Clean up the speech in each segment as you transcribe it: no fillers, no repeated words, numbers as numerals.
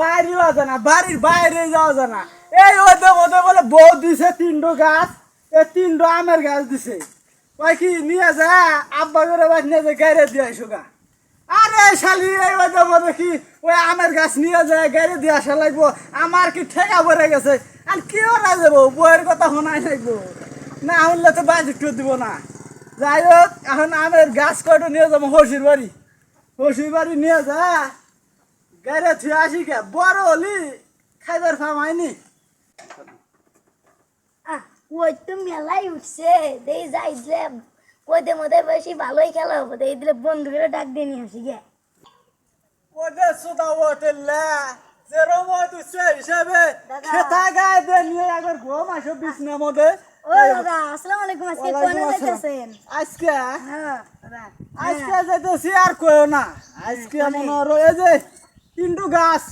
বাইরে যাওয়া না, বাড়ির বাইরে যাওয়া যায় না। এই ওদের ওদের বলে বউ দিছে 3টো গাছ, এই 3টো আমের গাছ দিছে। ওই কি নিয়ে যা আব্বা করে বাড়ি নিয়ে যা গাড়ি দিয়ে আসো গা। আরে শালি এই ওদের মধ্যে কি ওই আমের গাছ নিয়ে যায় গাড়ি দিয়ে আসা লাগবো? আমার কি ঠেকা পড়ে গেছে, আর কি ওরা যাবো? বউয়ের কথা শোনাই লাগবো না, শুনলে তো বাজি একটু দিব না। যাই হোক, এখন আমের গাছ কয়টা নিয়ে যাবো শ্বশুর বাড়ি। শ্বশুর বাড়ি নিয়ে যা গাড়ি থুয়ে আসি কে, বড় হলি খাইবার ফামাইনি। ওই তো মেলাই উঠছে, দেই যাই দিলে ওদের মধ্যে বেশি ভালোই খেলা হবে, দেই দিলে বন্ধুকে ডাক দিয়ে নিয়ে আসি গে। ওদের সুদা ওটেল্লা যেরম হইতেছে হিসাবে দাদা। খেতা গায়ে দিয়ে নিয়ে একবার ঘুম আসো বিছনার মধ্যে। ও দাদা, আসসালামু আলাইকুম। আজকে কোনে যাইতেছেন? আজকে হ্যাঁ দাদা, আজকে যাইতেছি আর কইও না। আজকে মনে হলো এই যে 3টো গাছ,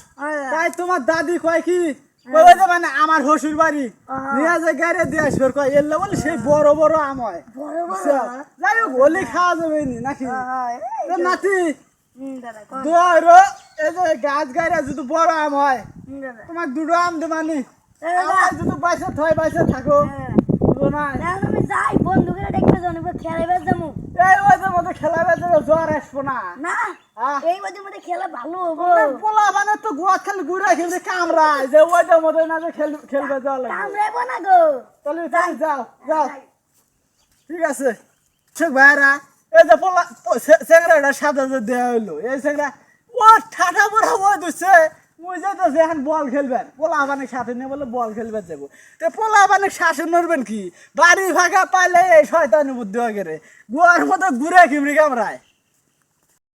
তাই তোমার দাদি কয় কি ওই যে মানে আমার শ্বশুর বাড়ি নিয়ে যে গাড়ি দিয়ে আসবে কয় এলে বলে সেই বড় বড় আম হয়। বড় বড়। যাই হোক হলি খাওয়া যাবে নি নাকি? তো নাতি দাদা কোন? ধরো এই যে গাছ গাড়ি যদি বড় আম হয় দাদা তোমার 2টো আম দেবানি। দাদা, যদি বাইসে থয় বাইসে থাকো বুঝো না। দাদা আমি যাই বন্ধুকে দেখবে জানবো খেলাইবার যাবো এই ওদের মধ্যে খেলাবে যাবে জ্বর আসবো না। না। হ্যাঁ। এই ওদের মধ্যে খেলা ভালো হবো। পোলা মানে তো গোয়া খালি ঘুরে খেলতে কামড়ায় যে ওইটার মধ্যে না যে খেলবে যাওয়া লাগবে। কামড়াইবো না গো। তাহলে তাই যাও যাও, ঠিক আছে। ঠিক ভাইরা, এই যে পোলা চেংড়াটা সাদা যে দেওয়া হইলো, এই চেংড়া ও ঠাটা পড়া ওই দিচ্ছে মুই যাইতেছে এখন বল খেলবেন। পোলা বানিক সাথে নিয়ে বলে বল খেলবে যাবো। তো পোলা বানিক শাসন করবেন কি? বাড়ি ফাঁকা পাইলে এই শয়তানি বুদ্ধি হয়ে গেলে গোয়ার মতো ঘুরে খিমড়ি কামড়ায়।